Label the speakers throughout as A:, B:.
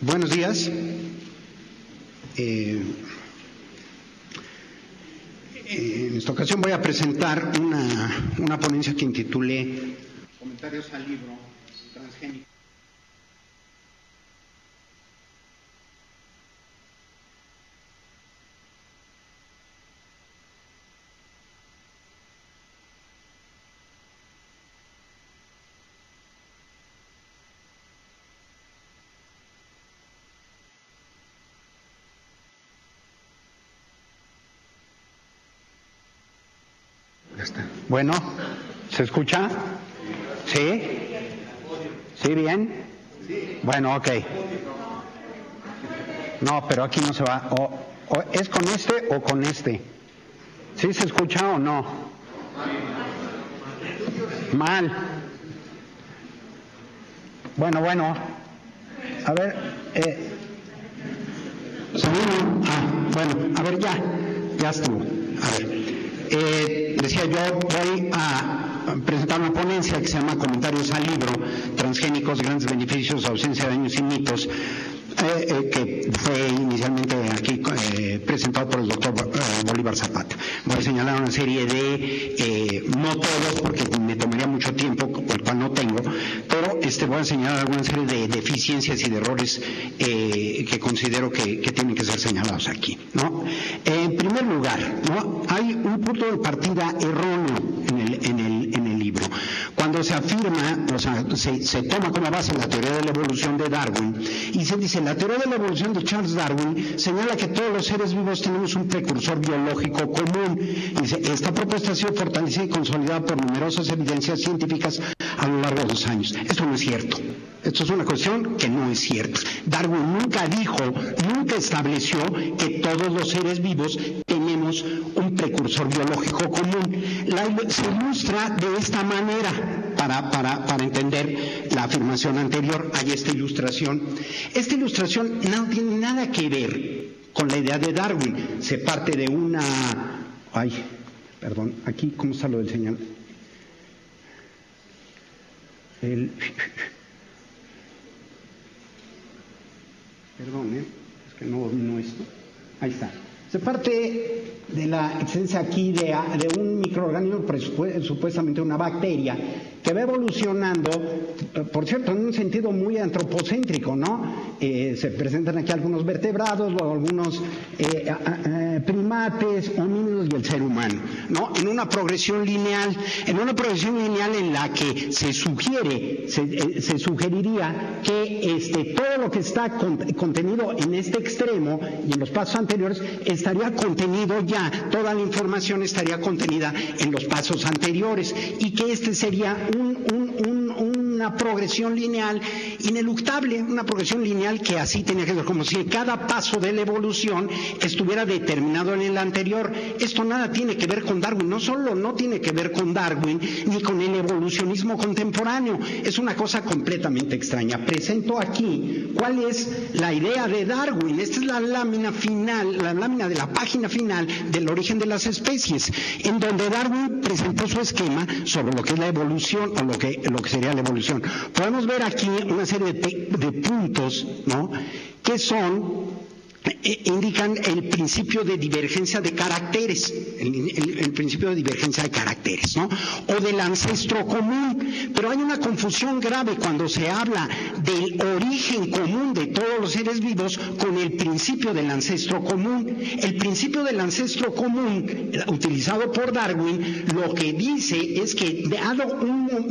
A: Buenos días. En esta ocasión voy a presentar una ponencia que intitulé Comentarios al libro Transgénico. Bueno, ¿se escucha? ¿Sí? ¿Sí, bien? Bueno, ok. No, pero aquí no se va. O ¿es con este o con este? ¿Sí se escucha o no? Mal. Bueno. A ver, bueno, a ver, ya estuvo. A ver. Decía yo, voy a presentar una ponencia que se llama Comentarios al libro Transgénicos, grandes beneficios, ausencia de daños y mitos, que fue inicialmente aquí presentado por el doctor Bolívar Zapata. Voy a señalar una serie de, no todos porque me tomaría mucho tiempo, por el cual no tengo, pero voy a señalar alguna serie de deficiencias y de errores que considero que tienen que ser señalados aquí, ¿no? En primer lugar, ¿no? Hay un punto de partida erróneo en el libro. Cuando se afirma, o sea, se toma como base la teoría de la evolución de Darwin y se dice, la teoría de la evolución de Charles Darwin señala que todos los seres vivos tenemos un precursor biológico común. Dice, esta propuesta ha sido fortalecida y consolidada por numerosas evidencias científicas a lo largo de los años. Esto no es cierto. Esto es una cuestión que no es cierta. Darwin nunca estableció que todos los seres vivos tenemos un precursor biológico común. Se ilustra de esta manera para entender la afirmación anterior. Hay esta ilustración. Esta ilustración no tiene nada que ver con la idea de Darwin. Se parte de una... aquí, ¿cómo está lo del señal? Perdón, es que no domino esto. Ahí está. Se parte de la existencia aquí de un microorganismo, supuestamente una bacteria, que va evolucionando, por cierto, en un sentido muy antropocéntrico, ¿no? Se presentan aquí algunos vertebrados, luego algunos primates, homínidos y el ser humano, ¿no? En una progresión lineal en la que se sugeriría que todo lo que está contenido en este extremo y en los pasos anteriores estaría contenido ya, toda la información estaría contenida en los pasos anteriores y que sería una progresión lineal ineluctable, una progresión lineal que así tenía que ser, como si cada paso de la evolución estuviera determinado en el anterior. Esto nada tiene que ver con Darwin, no solo no tiene que ver con Darwin ni con el evolucionismo contemporáneo, es una cosa completamente extraña. Presento aquí cuál es la idea de Darwin. Esta es la lámina final, la lámina de la página final del origen de las especies, en donde Darwin presentó su esquema sobre lo que es la evolución o lo que sería la evolución. Podemos ver aquí una serie de puntos, ¿no?, que indican el principio de divergencia de caracteres, el principio de divergencia de caracteres, ¿no?, o del ancestro común. Pero hay una confusión grave cuando se habla del origen común de todos los seres vivos con el principio del ancestro común. El principio del ancestro común, utilizado por Darwin, lo que dice es que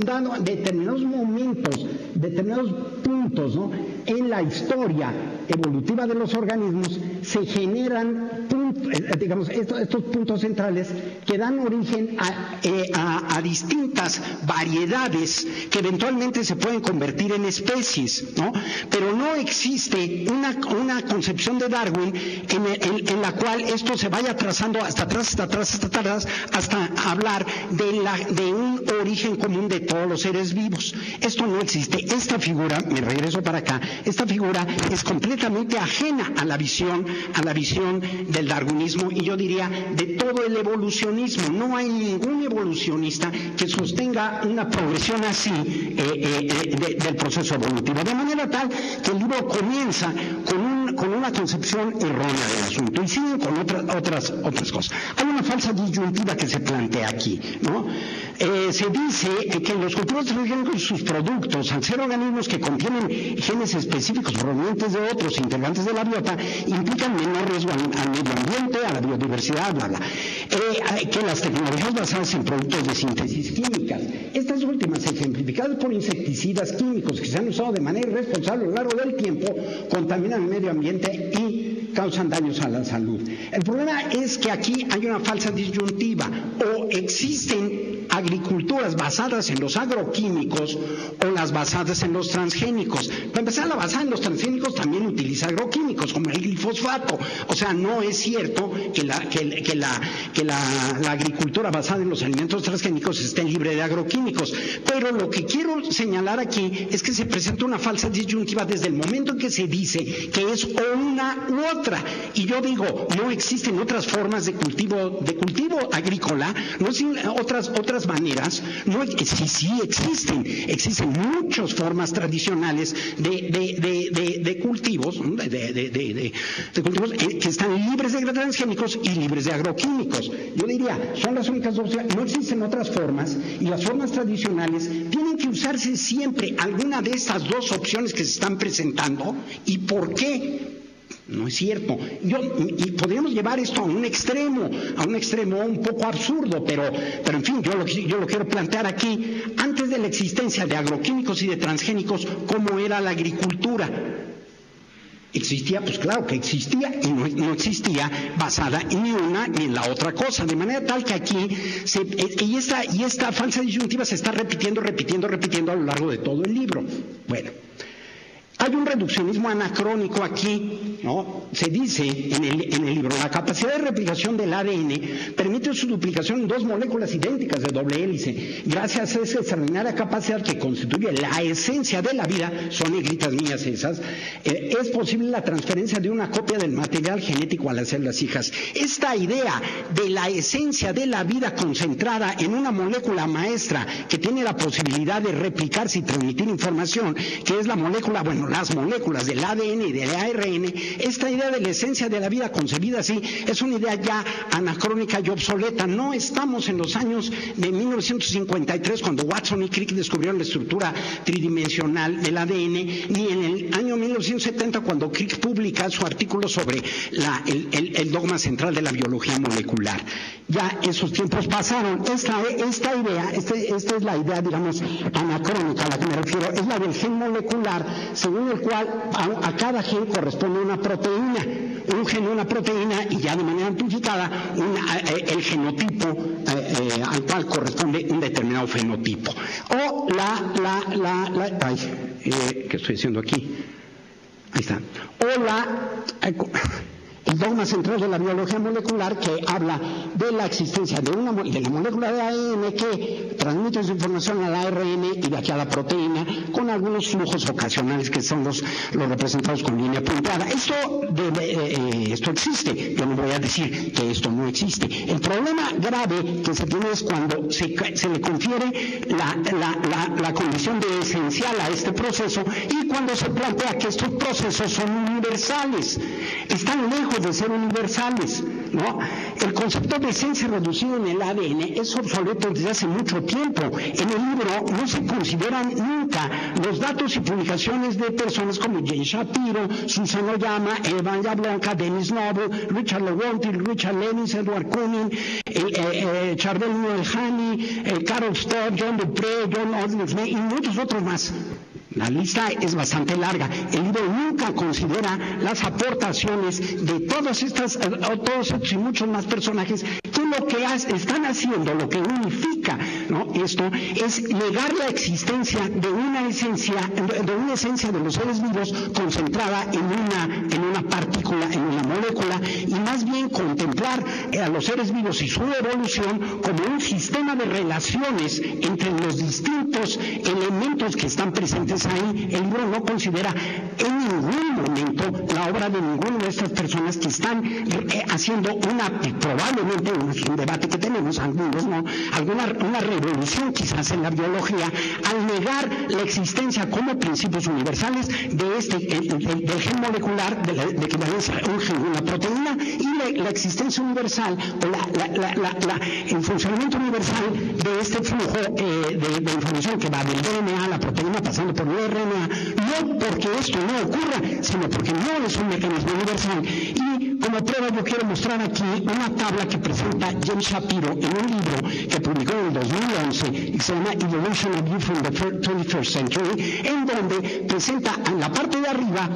A: dado determinados momentos, determinados puntos, ¿no?, en la historia evolutiva de los organismos, se generan estos puntos centrales que dan origen a distintas variedades que eventualmente se pueden convertir en especies, ¿no? Pero no existe una concepción de Darwin en la cual esto se vaya trazando hasta atrás, hasta hablar de un origen común de todos los seres vivos. Esto no existe. Esta figura, me regreso para acá, esta figura es completamente ajena a la visión del darwinismo darwinismo y yo diría de todo el evolucionismo. No hay ningún evolucionista que sostenga una progresión así del proceso evolutivo. De manera tal que el libro comienza con una concepción errónea del asunto y siguen con otras cosas. Hay una falsa disyuntiva que se plantea aquí, ¿no? Se dice que los cultivos transgénicos y sus productos, al ser organismos que contienen genes específicos provenientes de otros integrantes de la biota, implican menor riesgo al medio ambiente, a la biodiversidad, bla, bla. Que las tecnologías basadas en productos de síntesis químicas, estas últimas ejemplificadas por insecticidas químicos que se han usado de manera irresponsable a lo largo del tiempo, contaminan el medio ambiente y causan daños a la salud. El problema es que aquí hay una falsa disyuntiva: o existen agriculturas basadas en los agroquímicos o las basadas en los transgénicos. Para empezar, la basada en los transgénicos también utiliza agroquímicos, como el glifosfato. O sea, no es cierto que la agricultura basada en los alimentos transgénicos esté libre de agroquímicos. Pero lo que quiero señalar aquí es que se presenta una falsa disyuntiva desde el momento en que se dice que es o una u otra. Y yo digo, no existen otras formas de cultivo agrícola, no existen otras maneras. No, sí existen muchas formas tradicionales de cultivos, ¿no? de cultivos que están libres de transgénicos y libres de agroquímicos. Yo diría, son las únicas opciones, no existen otras formas, y las formas tradicionales tienen que usarse siempre alguna de estas dos opciones que se están presentando. ¿Y por qué? No es cierto. Y podríamos llevar esto a un extremo un poco absurdo, pero en fin, yo lo quiero plantear aquí. Antes de la existencia de agroquímicos y de transgénicos, ¿cómo era la agricultura? ¿Existía? Pues claro que existía, y no existía basada en ni una ni en la otra cosa, de manera tal que aquí y esta falsa disyuntiva se está repitiendo a lo largo de todo el libro. Bueno, hay un reduccionismo anacrónico aquí, ¿no? Se dice en el libro: la capacidad de replicación del ADN permite su duplicación en dos moléculas idénticas de doble hélice. Gracias a esa extraordinaria capacidad que constituye la esencia de la vida, son negritas mías esas, es posible la transferencia de una copia del material genético a las células hijas. Esta idea de la esencia de la vida concentrada en una molécula maestra que tiene la posibilidad de replicarse y transmitir información, que es la molécula, las moléculas del ADN y del ARN, esta idea de la esencia de la vida concebida así es una idea ya anacrónica y obsoleta. No estamos en los años de 1953, cuando Watson y Crick descubrieron la estructura tridimensional del ADN, ni en el año 1970, cuando Crick publica su artículo sobre el dogma central de la biología molecular. Ya esos tiempos pasaron. Esta es la idea, digamos, anacrónica a la que me refiero, es la del gen molecular, según el cual a cada gen corresponde una proteína, un gen una proteína, y ya de manera amplificada el genotipo al cual corresponde un determinado fenotipo. O ¿qué estoy haciendo aquí? Ahí está. El dogma central de la biología molecular, que habla de la existencia de la molécula de ADN que transmite su información al ARN y de aquí a la proteína, con algunos flujos ocasionales que son los representados con línea punteada. Esto existe. Yo no voy a decir que esto no existe. El problema grave que se tiene es cuando se le confiere la condición de esencial a este proceso, y cuando se plantea que estos procesos son universales. Están lejos de ser universales, ¿no? El concepto de esencia reducida en el ADN es obsoleto desde hace mucho tiempo. En el libro no se consideran nunca los datos y publicaciones de personas como Jane Shapiro, Susan Oyama, Evan Jablonka, Dennis Noble, Richard Lewontin, Richard Lennis, Edward Kunin, Charbel Noel-Hani, Carol Stott, John Dupré, John Odley y muchos otros más. La lista es bastante larga. El libro nunca considera las aportaciones de todos estos y muchos más personajes que lo que están haciendo, lo que unifica, ¿no? Esto es negar la existencia de una esencia de los seres vivos concentrada en una partícula, en una molécula, y más bien contemplar a los seres vivos y su evolución como un sistema de relaciones entre los distintos elementos que están presentes ahí. El libro no considera en ningún momento la obra de ninguna de estas personas que están haciendo probablemente un debate que tenemos algunos, ¿no? Una revolución quizás en la biología al negar la existencia como principios universales de del gen molecular, de que debe ser un gen, una proteína, y la existencia universal, o el funcionamiento universal de este flujo de información que va del DNA a la proteína pasando por el RNA, no porque esto no ocurra, sino porque no es un mecanismo universal. Y como prueba yo quiero mostrar aquí una tabla que presenta James Shapiro en un libro que publicó en el 2011 y se llama Evolution of You from the 21st Century, en donde presenta en la parte de arriba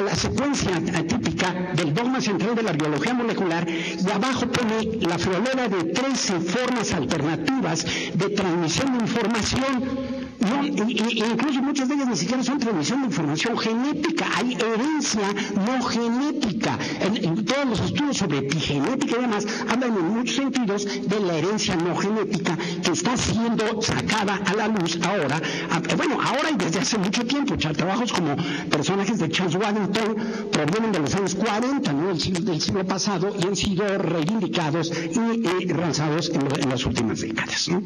A: la secuencia típica del dogma central de la biología molecular, y abajo pone la friolera de 13 formas alternativas de transmisión de información. No, incluso muchas de ellas ni siquiera son transmisión de información genética, hay herencia no genética. En todos los estudios sobre epigenética y demás hablan en muchos sentidos de la herencia no genética que está siendo sacada a la luz ahora, ahora y desde hace mucho tiempo. Trabajos como personajes de Charles Waddington provienen de los años 40, ¿no? del siglo pasado, y han sido reivindicados y lanzados en las últimas décadas, ¿no?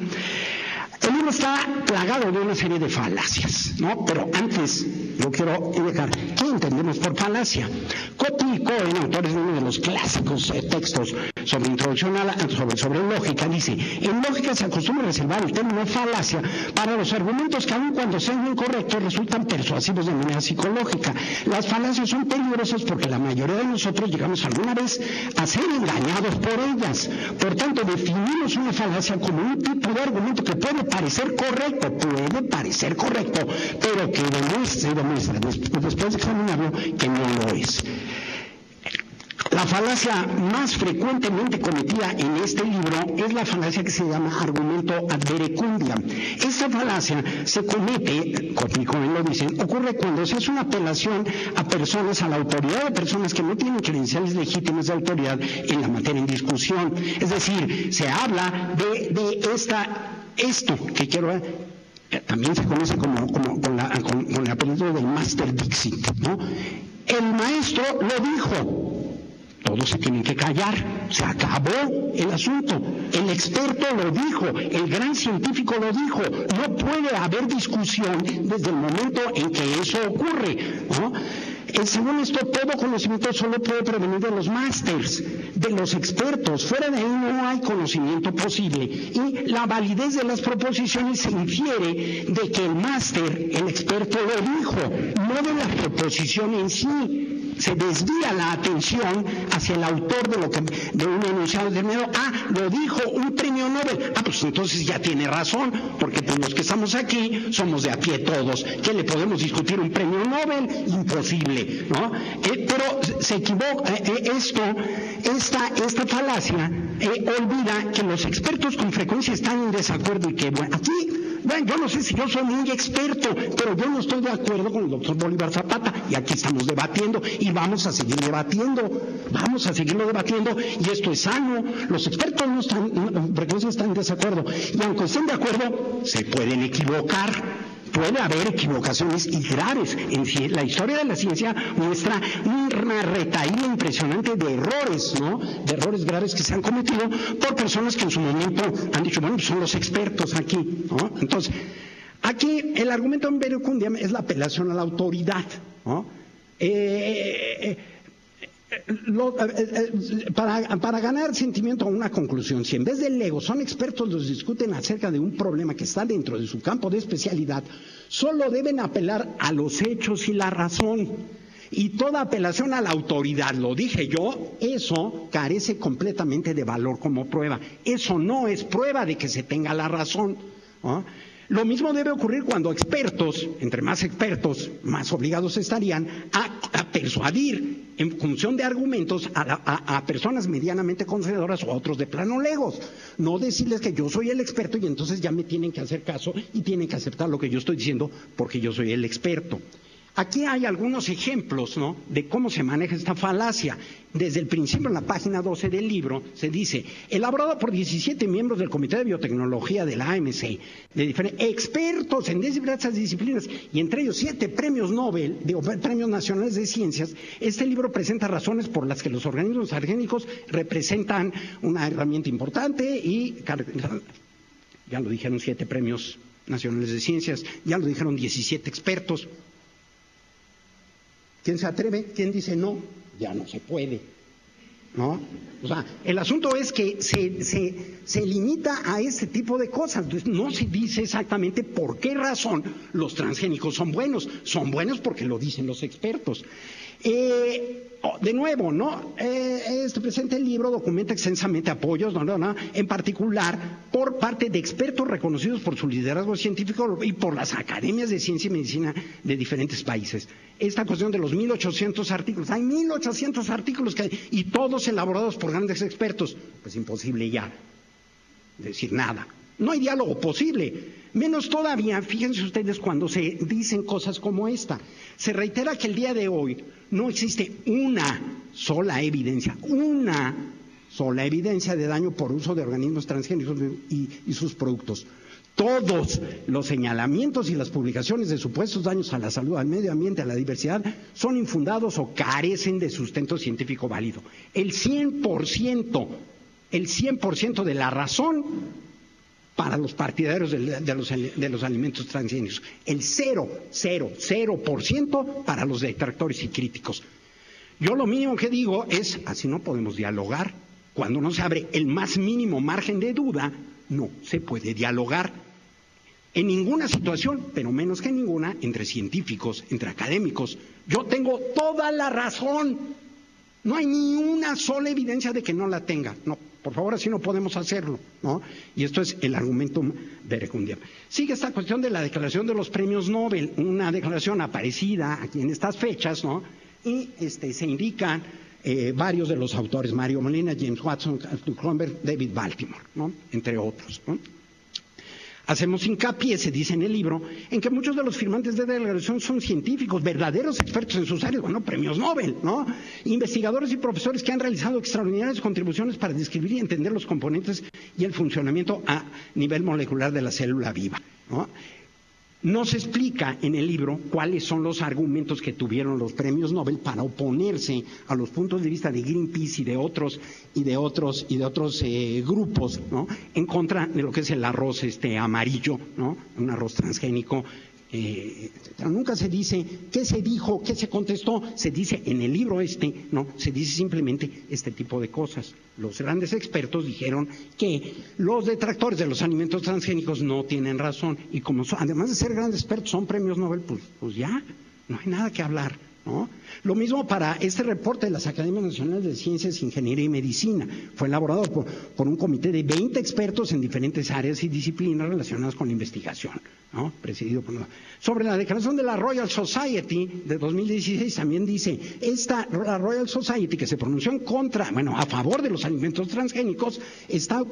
A: El libro está plagado de una serie de falacias, ¿no? Pero antes yo quiero indicar, ¿qué entendemos por falacia? Coty y Cohen, autores de uno de los clásicos textos sobre introducción sobre lógica, dice: en lógica se acostumbra a reservar el término falacia para los argumentos que aun cuando sean incorrectos resultan persuasivos de manera psicológica. Las falacias son peligrosas porque la mayoría de nosotros llegamos alguna vez a ser engañados por ellas. Por tanto, definimos una falacia como un tipo de argumento que puede parecer correcto, pero que demuestra después de examinarlo que no lo es. La falacia más frecuentemente cometida en este libro es la falacia que se llama argumento ad verecundiam. Esta falacia se comete, como lo dicen, ocurre cuando se hace una apelación a personas, a la autoridad de personas que no tienen credenciales legítimas de autoridad en la materia en discusión. Es decir, se habla de esto que quiero ver. También se conoce con el apellido del Master Dixit, ¿no? El maestro lo dijo. Todos se tienen que callar, se acabó el asunto. El experto lo dijo, el gran científico lo dijo. No puede haber discusión desde el momento en que eso ocurre, ¿no? Según esto, todo conocimiento solo puede provenir de los másters, de los expertos. Fuera de ahí no hay conocimiento posible. Y la validez de las proposiciones se infiere de que el máster, el experto, lo dijo, no de la proposición en sí. Se desvía la atención hacia el autor de un enunciado determinado. Lo dijo un premio Nobel. Pues entonces ya tiene razón, porque pues los que estamos aquí somos de a pie todos. ¿Qué le podemos discutir un premio Nobel? Imposible, ¿no? Pero se equivoca. Esta falacia olvida que los expertos con frecuencia están en desacuerdo y que, yo no sé si yo soy muy experto, pero yo no estoy de acuerdo con el doctor Bolívar Zapata, y aquí estamos debatiendo y vamos a seguir debatiendo, y esto es sano. Los expertos no están en desacuerdo, y aunque estén de acuerdo, se pueden equivocar. Puede haber equivocaciones y graves. La historia de la ciencia muestra una retahíla impresionante de errores, ¿no? De errores graves que se han cometido por personas que en su momento han dicho, pues son los expertos aquí, ¿no? Entonces, aquí el argumento en verecundiam es la apelación a la autoridad, ¿no? Para ganar sentimiento a una conclusión, si en vez del ego son expertos, los discuten acerca de un problema que está dentro de su campo de especialidad, solo deben apelar a los hechos y la razón. Y toda apelación a la autoridad, lo dije yo, eso carece completamente de valor como prueba. Eso no es prueba de que se tenga la razón, ¿no? Lo mismo debe ocurrir cuando expertos, entre más expertos, más obligados estarían a persuadir en función de argumentos a personas medianamente conocedoras o a otros de plano legos. No decirles que yo soy el experto y entonces ya me tienen que hacer caso y tienen que aceptar lo que yo estoy diciendo porque yo soy el experto. Aquí hay algunos ejemplos, ¿no?, de cómo se maneja esta falacia. Desde el principio, en la página 12 del libro, se dice: elaborado por 17 miembros del Comité de Biotecnología de la AMC, de diferentes expertos en diversas disciplinas, y entre ellos 7 premios Nobel, premios nacionales de ciencias, este libro presenta razones por las que los organismos transgénicos representan una herramienta importante y, ya lo dijeron 7 premios nacionales de ciencias, ya lo dijeron 17 expertos. ¿Quién se atreve? ¿Quién dice no? Ya no se puede, ¿no? O sea, el asunto es que se limita a ese tipo de cosas. Entonces, no se dice exactamente por qué razón los transgénicos son buenos. Son buenos porque lo dicen los expertos. De nuevo, ¿no? Este presente libro documenta extensamente apoyos, en particular por parte de expertos reconocidos por su liderazgo científico y por las academias de ciencia y medicina de diferentes países. Esta cuestión de los 1.800 artículos, hay 1.800 artículos y todos elaborados por grandes expertos, pues imposible ya decir nada. No hay diálogo posible. Menos todavía, fíjense ustedes, cuando se dicen cosas como esta. Se reitera que el día de hoy no existe una sola evidencia de daño por uso de organismos transgénicos y sus productos. Todos los señalamientos y las publicaciones de supuestos daños a la salud, al medio ambiente, a la diversidad, son infundados o carecen de sustento científico válido. El 100% de la razón para los partidarios de los alimentos transgénicos, el 0% para los detractores y críticos. Yo lo mínimo que digo es, así no podemos dialogar. Cuando no se abre el más mínimo margen de duda, no se puede dialogar. En ninguna situación, pero menos que en ninguna, entre científicos, entre académicos, yo tengo toda la razón. No hay ni una sola evidencia de que no la tenga. No, por favor, así no podemos hacerlo, ¿no? Y esto es el argumentum verecundiam. Sigue esta cuestión de la declaración de los premios Nobel, una declaración aparecida aquí en estas fechas, ¿no? Y se indican varios de los autores: Mario Molina, James Watson, Arthur Kronberg, David Baltimore, ¿no?, entre otros, ¿no? Hacemos hincapié, se dice en el libro, en que muchos de los firmantes de declaración son científicos, verdaderos expertos en sus áreas, bueno, premios Nobel, ¿no? Investigadores y profesores que han realizado extraordinarias contribuciones para describir y entender los componentes y el funcionamiento a nivel molecular de la célula viva, ¿no? No se explica en el libro cuáles son los argumentos que tuvieron los premios Nobel para oponerse a los puntos de vista de Greenpeace y de otros grupos, ¿no?, en contra de lo que es el arroz amarillo, ¿no?, un arroz transgénico. Nunca se dice qué se dijo, qué se contestó. Se dice en el libro no, se dice simplemente este tipo de cosas. Los grandes expertos dijeron que los detractores de los alimentos transgénicos no tienen razón, y como además de ser grandes expertos son premios Nobel, pues ya no hay nada que hablar, ¿no? Lo mismo para este reporte de las Academias Nacionales de Ciencias, Ingeniería y Medicina. Fue elaborado por un comité de 20 expertos en diferentes áreas y disciplinas relacionadas con la investigación, ¿no?, presidido por... Sobre la declaración de la Royal Society de 2016 también dice, la Royal Society, que se pronunció a favor de los alimentos transgénicos, está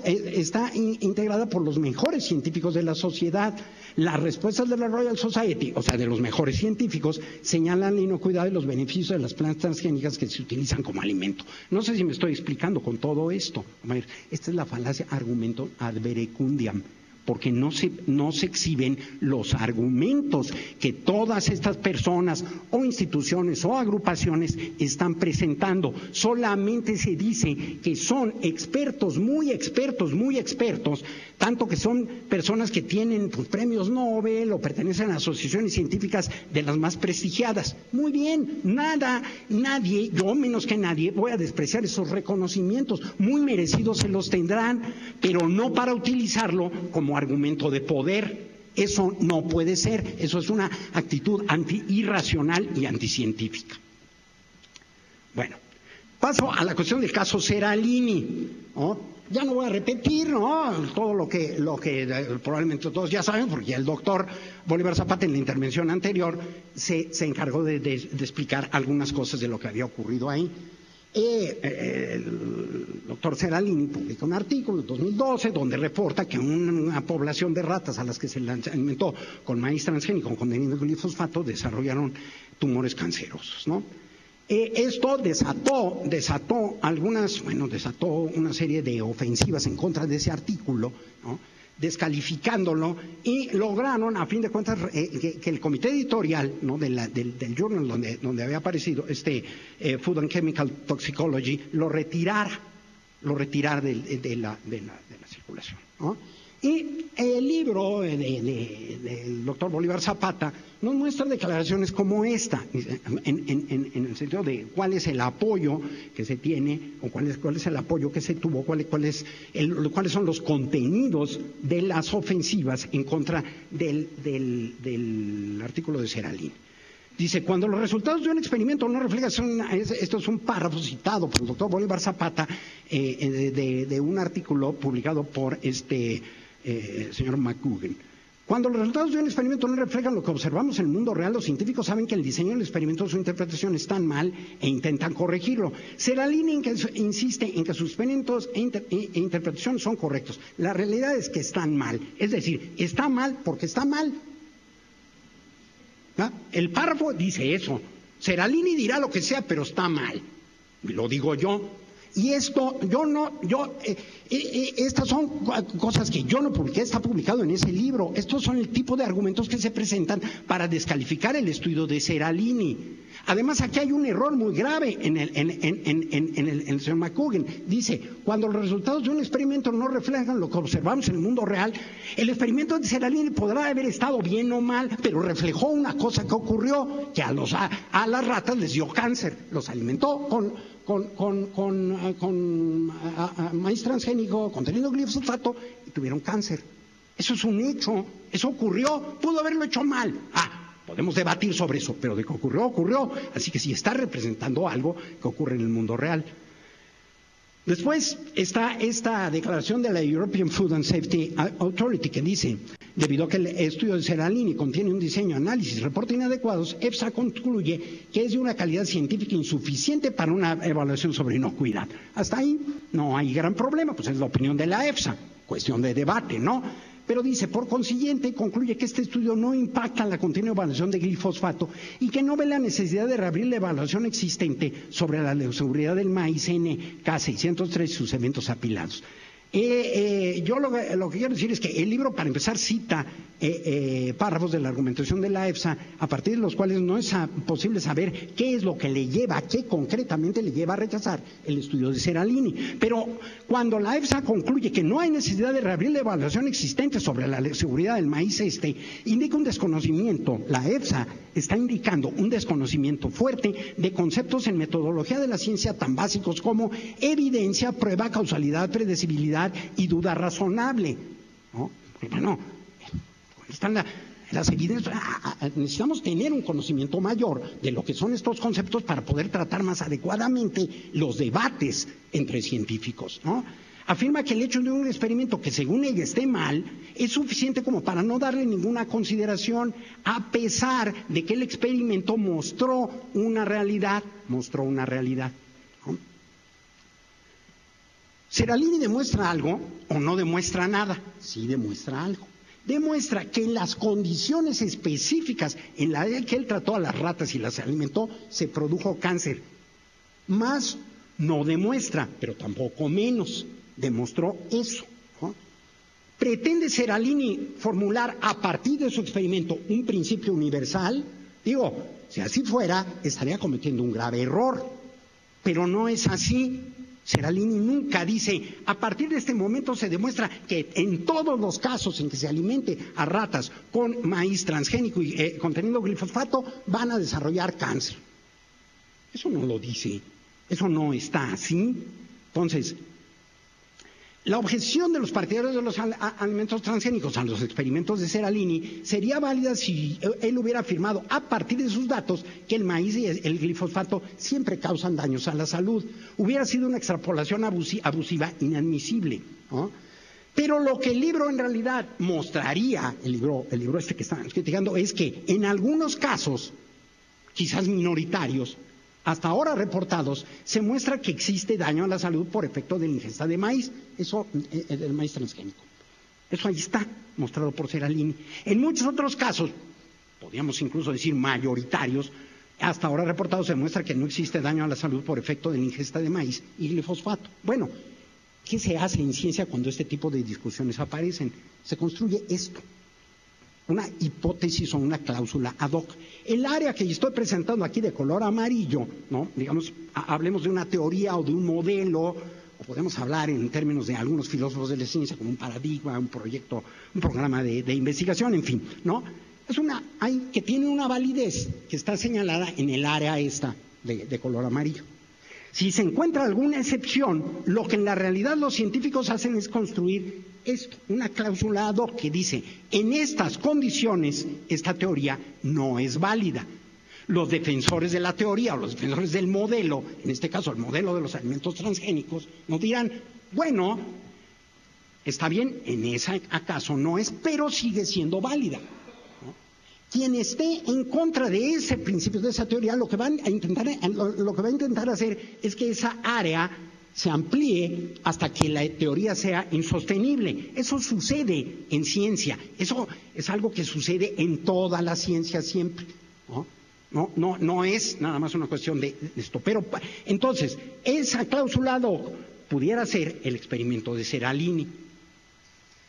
A: integrada por los mejores científicos de la sociedad. Las respuestas de la Royal Society, o sea, de los mejores científicos, señalan la inocuidad y los beneficios de las plantas transgénicas que se utilizan como alimento. No sé si me estoy explicando con todo esto. A ver, esta es la falacia argumentum ad verecundiam, porque no se exhiben los argumentos que todas estas personas o instituciones o agrupaciones están presentando. Solamente se dice que son expertos, muy expertos, tanto que son personas que tienen premios Nobel o pertenecen a asociaciones científicas de las más prestigiadas. Muy bien, nadie, yo menos que nadie, voy a despreciar esos reconocimientos. Muy merecidos se los tendrán, pero no para utilizarlo como argumento de poder. Eso no puede ser. Eso es una actitud irracional y anticientífica. Bueno, paso a la cuestión del caso Seralini, ¿no? Ya no voy a repetir, ¿no?, todo lo que probablemente todos ya saben, porque el doctor Bolívar Zapata en la intervención anterior se encargó de explicar algunas cosas de lo que había ocurrido ahí. El doctor Seralini publica un artículo en 2012 donde reporta que una población de ratas a las que se les alimentó con maíz transgénico conteniendo glifosfato desarrollaron tumores cancerosos, ¿no? Esto desató una serie de ofensivas en contra de ese artículo, ¿no? Descalificándolo, y lograron, a fin de cuentas, que el comité editorial, ¿no? del journal donde había aparecido Food and Chemical Toxicology, lo retirara de la circulación, ¿no? Y el libro del doctor Bolívar Zapata nos muestra declaraciones como esta, en el sentido de cuál es el apoyo que se tiene, o cuál es el apoyo que se tuvo, cuáles son los contenidos de las ofensivas en contra del artículo de Seralini. Dice, cuando los resultados de un experimento no reflejan, esto es un párrafo citado por el doctor Bolívar Zapata de un artículo publicado por señor McGugan. Cuando los resultados de un experimento no reflejan lo que observamos en el mundo real, los científicos saben que el diseño del experimento o su interpretación están mal e intentan corregirlo. Seralini insiste en que sus experimentos e interpretación son correctos. La realidad es que están mal. Es decir, está mal porque está mal. ¿Ah? El párrafo dice eso. Seralini dirá lo que sea, pero está mal. Lo digo yo. Y esto, estas son cosas que yo no publiqué, está publicado en ese libro. Estos son el tipo de argumentos que se presentan para descalificar el estudio de Seralini. Además, aquí hay un error muy grave en el señor McGugan. Dice, cuando los resultados de un experimento no reflejan lo que observamos en el mundo real, el experimento de Seralini podrá haber estado bien o mal, pero reflejó una cosa que ocurrió, que a las ratas les dio cáncer, los alimentó con maíz transgénico conteniendo glifosato y tuvieron cáncer. Eso es un hecho, eso ocurrió, pudo haberlo hecho mal. Podemos debatir sobre eso, pero de que ocurrió, ocurrió. Así que sí está representando algo que ocurre en el mundo real. Después está esta declaración de la European Food and Safety Authority que dice, debido a que el estudio de Seralini contiene un diseño, análisis y reporte inadecuados, EFSA concluye que es de una calidad científica insuficiente para una evaluación sobre inocuidad. Hasta ahí no hay gran problema, pues es la opinión de la EFSA, cuestión de debate, ¿no? Pero dice, por consiguiente, concluye que este estudio no impacta en la continua evaluación de glifosfato y que no ve la necesidad de reabrir la evaluación existente sobre la seguridad del maíz NK603 y sus eventos apilados. Yo lo que quiero decir es que el libro, para empezar, cita párrafos de la argumentación de la EFSA, a partir de los cuales no es posible saber qué es lo que le lleva, qué concretamente le lleva a rechazar el estudio de Seralini. Pero cuando la EFSA concluye que no hay necesidad de reabrir la evaluación existente sobre la seguridad del maíz indica un desconocimiento. La EFSA está indicando un desconocimiento fuerte de conceptos en metodología de la ciencia tan básicos como evidencia, prueba, causalidad, predecibilidad y duda razonable, ¿no? Bueno, están las evidencias. Necesitamos tener un conocimiento mayor de lo que son estos conceptos para poder tratar más adecuadamente los debates entre científicos, ¿no? Afirma que el hecho de un experimento que según ella esté mal es suficiente como para no darle ninguna consideración, a pesar de que el experimento mostró una realidad, ¿no? ¿Seralini demuestra algo o no demuestra nada? Sí demuestra algo. Demuestra que en las condiciones específicas en las que él trató a las ratas y las alimentó, se produjo cáncer. Más no demuestra, pero tampoco menos. Demostró eso, ¿no? ¿Pretende Seralini formular a partir de su experimento un principio universal? Digo, si así fuera, estaría cometiendo un grave error. Pero no es así. Seralini nunca dice, a partir de este momento se demuestra que en todos los casos en que se alimente a ratas con maíz transgénico y conteniendo glifosfato, van a desarrollar cáncer. Eso no lo dice, eso no está así. Entonces, la objeción de los partidarios de los alimentos transgénicos a los experimentos de Seralini sería válida si él hubiera afirmado a partir de sus datos que el maíz y el glifosato siempre causan daños a la salud. Hubiera sido una extrapolación abusiva inadmisible, ¿no? Pero lo que el libro en realidad mostraría, el libro que estamos criticando, es que en algunos casos, quizás minoritarios, hasta ahora reportados, se muestra que existe daño a la salud por efecto de la ingesta de maíz, eso del maíz transgénico. Eso ahí está, mostrado por Seralini. En muchos otros casos, podríamos incluso decir mayoritarios, hasta ahora reportado se demuestra que no existe daño a la salud por efecto de la ingesta de maíz y glifosfato. Bueno, ¿qué se hace en ciencia cuando este tipo de discusiones aparecen? Se construye esto, una hipótesis o una cláusula ad hoc. El área que estoy presentando aquí de color amarillo, ¿no? Digamos, hablemos de una teoría o de un modelo, o podemos hablar en términos de algunos filósofos de la ciencia como un paradigma, un proyecto, un programa de investigación, en fin, ¿no? Es que tiene una validez que está señalada en el área esta de color amarillo. Si se encuentra alguna excepción, lo que en la realidad los científicos hacen es construir esto, una cláusula ad hoc que dice, en estas condiciones esta teoría no es válida. Los defensores de la teoría o los defensores del modelo, en este caso el modelo de los alimentos transgénicos, nos dirán, bueno, está bien, en ese acaso no es, pero sigue siendo válida. Quien esté en contra de ese principio, de esa teoría, lo que va a intentar hacer es que esa área se amplíe hasta que la teoría sea insostenible. Eso sucede en ciencia, eso es algo que sucede en toda la ciencia siempre, ¿no? No es nada más una cuestión de esto. Pero entonces, esa cláusula ad hoc pudiera ser el experimento de Seralini,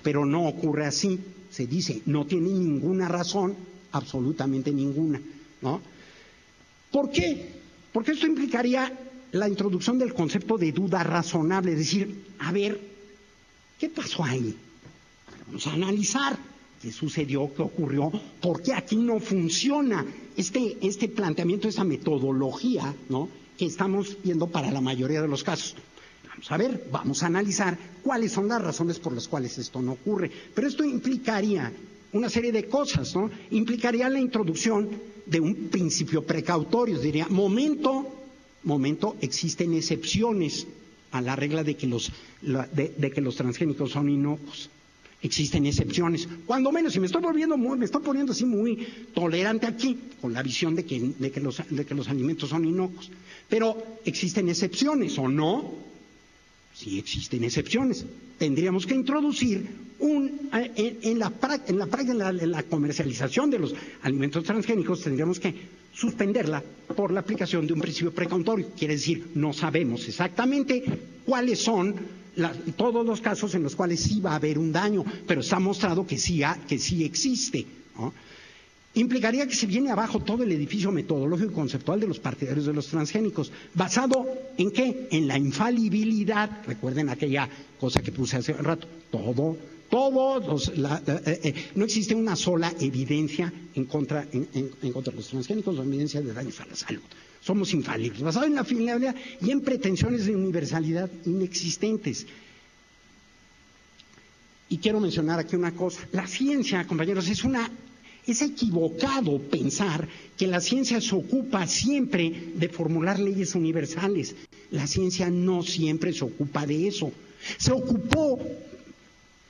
A: pero no ocurre así. Se dice, no tiene ninguna razón, absolutamente ninguna, ¿no? ¿Por qué? Porque esto implicaría la introducción del concepto de duda razonable, es decir, a ver, ¿qué pasó ahí? Vamos a analizar qué sucedió, qué ocurrió, por qué aquí no funciona este planteamiento, esa metodología, ¿no?, que estamos viendo para la mayoría de los casos. Vamos a ver, vamos a analizar cuáles son las razones por las cuales esto no ocurre. Pero esto implicaría una serie de cosas, ¿no? Implicaría la introducción de un principio precautorio. Diría, momento, existen excepciones a la regla de que los transgénicos son inocuos. Existen excepciones. Cuando menos, y me estoy poniendo así muy tolerante aquí, con la visión de que los alimentos son inocuos. Pero existen excepciones, ¿o no? Sí existen excepciones. Tendríamos que introducir en la comercialización de los alimentos transgénicos, tendríamos que suspenderla por la aplicación de un principio precautorio. Quiere decir, no sabemos exactamente cuáles son todos los casos en los cuales sí va a haber un daño, pero está mostrado que sí existe, ¿no? Implicaría que se viene abajo todo el edificio metodológico y conceptual de los partidarios de los transgénicos. ¿Basado en qué? En la infalibilidad. Recuerden aquella cosa que puse hace un rato. No existe una sola evidencia en contra de los transgénicos o evidencia de daños a la salud. Somos infalibles. Basado en la fiabilidad y en pretensiones de universalidad inexistentes. Y quiero mencionar aquí una cosa. La ciencia, compañeros, es equivocado pensar que la ciencia se ocupa siempre de formular leyes universales. La ciencia no siempre se ocupa de eso. Se ocupó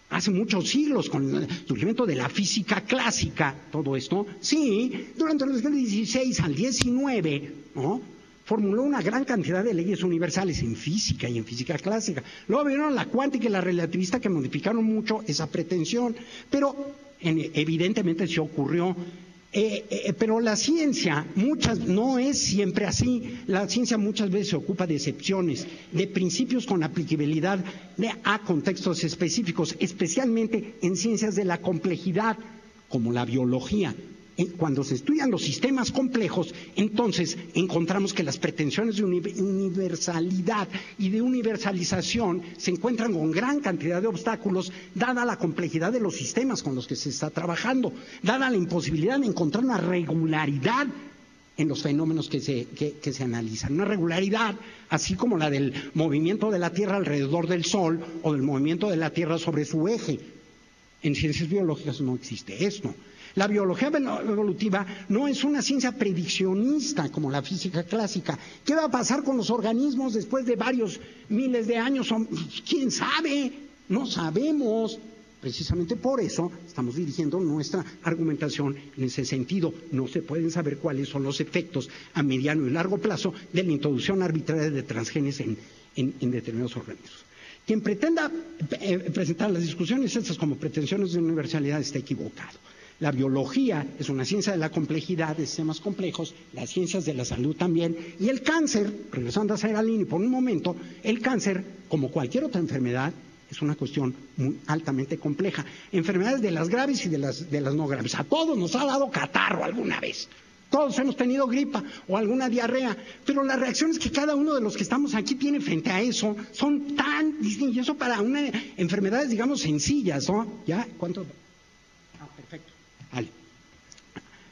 A: hace muchos siglos con el surgimiento de la física clásica, todo esto. Sí, durante los siglos XVI al XIX, ¿no?, formuló una gran cantidad de leyes universales en física y en física clásica. Luego vieron la cuántica y la relativista que modificaron mucho esa pretensión, pero evidentemente sí ocurrió. Pero la ciencia no es siempre así. La ciencia muchas veces se ocupa de excepciones, de principios con aplicabilidad a contextos específicos, especialmente en ciencias de la complejidad, como la biología. Cuando se estudian los sistemas complejos, entonces encontramos que las pretensiones de universalidad y de universalización se encuentran con gran cantidad de obstáculos, dada la complejidad de los sistemas con los que se está trabajando, dada la imposibilidad de encontrar una regularidad en los fenómenos que se analizan. Una regularidad así como la del movimiento de la Tierra alrededor del Sol o del movimiento de la Tierra sobre su eje. En ciencias biológicas no existe esto. La biología evolutiva no es una ciencia prediccionista como la física clásica. ¿Qué va a pasar con los organismos después de varios miles de años? ¿Quién sabe? No sabemos. Precisamente por eso estamos dirigiendo nuestra argumentación en ese sentido. No se pueden saber cuáles son los efectos a mediano y largo plazo de la introducción arbitraria de transgenes en determinados organismos. Quien pretenda presentar las discusiones estas como pretensiones de universalidad está equivocado. La biología es una ciencia de la complejidad, de sistemas complejos, las ciencias de la salud también, y el cáncer, regresando a Seralini por un momento, el cáncer, como cualquier otra enfermedad, es una cuestión muy altamente compleja. Enfermedades de las graves y de las no graves. A todos nos ha dado catarro alguna vez. Todos hemos tenido gripa o alguna diarrea, pero las reacciones que cada uno de los que estamos aquí tiene frente a eso son tan distintas. Y eso para una enfermedades, digamos, sencillas, ¿no? ¿Ya? ¿Cuánto? Ah, perfecto. Vale.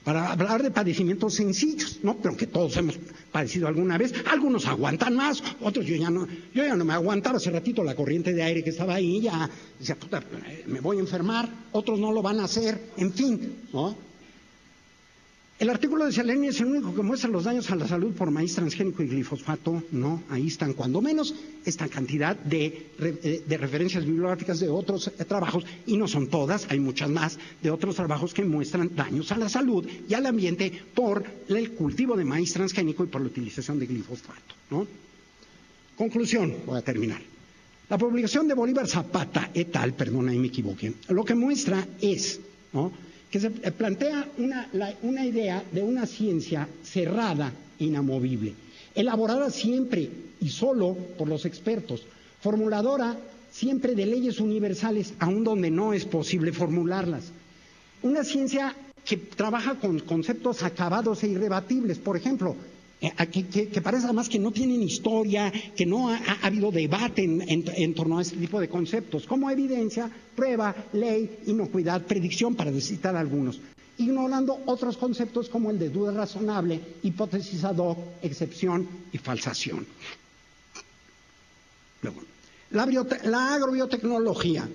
A: Para hablar de padecimientos sencillos, ¿no? Pero que todos hemos padecido alguna vez. Algunos aguantan más, otros yo ya no me aguantaba. Hace ratito la corriente de aire que estaba ahí, ya decía, puta, me voy a enfermar. Otros no lo van a hacer, en fin, ¿no? El artículo de Seralini es el único que muestra los daños a la salud por maíz transgénico y glifosato. No, ahí están cuando menos esta cantidad de referencias bibliográficas de otros trabajos, y no son todas, hay muchas más, de otros trabajos que muestran daños a la salud y al ambiente por el cultivo de maíz transgénico y por la utilización de glifosato, ¿no? Conclusión, voy a terminar. La publicación de Bolívar Zapata et al., perdón, ahí me equivoqué, lo que muestra es, ¿no?, que se plantea una idea de una ciencia cerrada, inamovible, elaborada siempre y solo por los expertos, formuladora siempre de leyes universales, aun donde no es posible formularlas. Una ciencia que trabaja con conceptos acabados e irrebatibles, por ejemplo, que parece además que no tienen historia, que no ha habido debate en torno a este tipo de conceptos, como evidencia, prueba, ley, inocuidad, predicción, para citar algunos, ignorando otros conceptos como el de duda razonable, hipótesis ad hoc, excepción y falsación. Luego, la agrobiotecnología.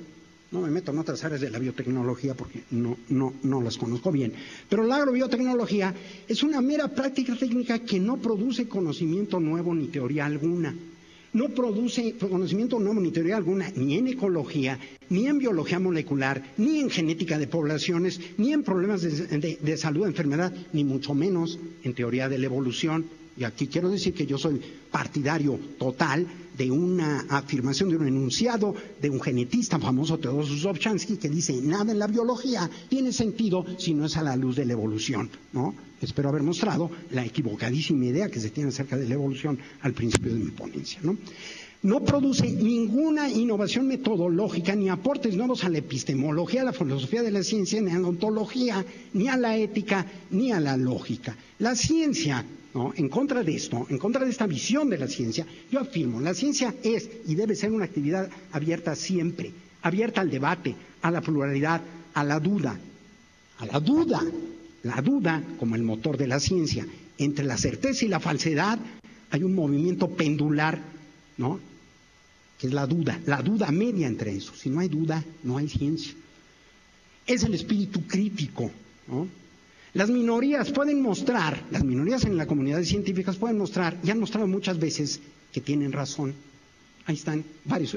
A: No me meto en otras áreas de la biotecnología porque no las conozco bien. Pero la agrobiotecnología es una mera práctica técnica que no produce conocimiento nuevo ni teoría alguna. No produce conocimiento nuevo ni teoría alguna, ni en ecología, ni en biología molecular, ni en genética de poblaciones, ni en problemas de salud, enfermedad, ni mucho menos en teoría de la evolución. Y aquí quiero decir que yo soy partidario total de una afirmación, de un enunciado de un genetista famoso, Teodoro Zubchansky, que dice: nada en la biología tiene sentido si no es a la luz de la evolución, ¿no? Espero haber mostrado la equivocadísima idea que se tiene acerca de la evolución al principio de mi ponencia, ¿no? No produce ninguna innovación metodológica ni aportes nuevos a la epistemología, a la filosofía de la ciencia, ni a la ontología, ni a la ética, ni a la lógica. La ciencia, ¿no?, en contra de esto, en contra de esta visión de la ciencia, yo afirmo, la ciencia es y debe ser una actividad abierta siempre, abierta al debate, a la pluralidad, a la duda, la duda como el motor de la ciencia. Entre la certeza y la falsedad hay un movimiento pendular, ¿no?, que es la duda media entre eso. Si no hay duda, no hay ciencia. Es el espíritu crítico, ¿no? Las minorías pueden mostrar, las minorías en la comunidad científicas pueden mostrar, y han mostrado muchas veces, que tienen razón. Ahí están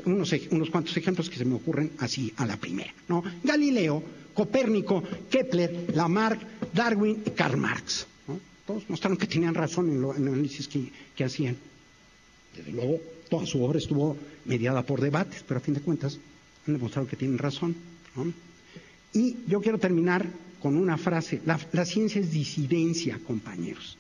A: unos cuantos ejemplos que se me ocurren así a la primera, ¿no? Galileo, Copérnico, Kepler, Lamarck, Darwin y Karl Marx, ¿no? Todos mostraron que tenían razón en el análisis que hacían. Desde luego, toda su obra estuvo mediada por debates, pero a fin de cuentas han demostrado que tienen razón, ¿no? Y yo quiero terminar con una frase: la ciencia es disidencia, compañeros.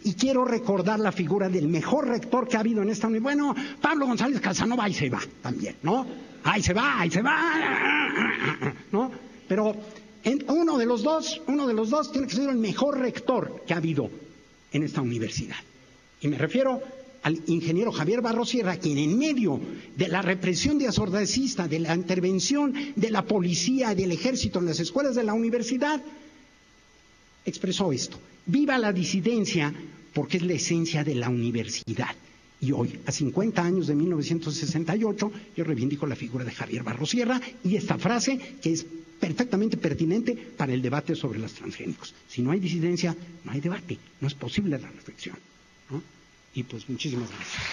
A: Y quiero recordar la figura del mejor rector que ha habido en esta universidad. Bueno, Pablo González Casanova, ahí se va también, ¿no? Ahí se va, ¿no? Pero uno de los dos tiene que ser el mejor rector que ha habido en esta universidad. Y me refiero al ingeniero Javier Barrosierra, quien en medio de la represión de asordacista, de la intervención de la policía, del ejército en las escuelas de la universidad, expresó esto: viva la disidencia, porque es la esencia de la universidad. Y hoy, a 50 años de 1968, yo reivindico la figura de Javier Barrosierra y esta frase, que es perfectamente pertinente para el debate sobre los transgénicos. Si no hay disidencia, no hay debate, no es posible la reflexión, ¿no? Y pues muchísimas gracias.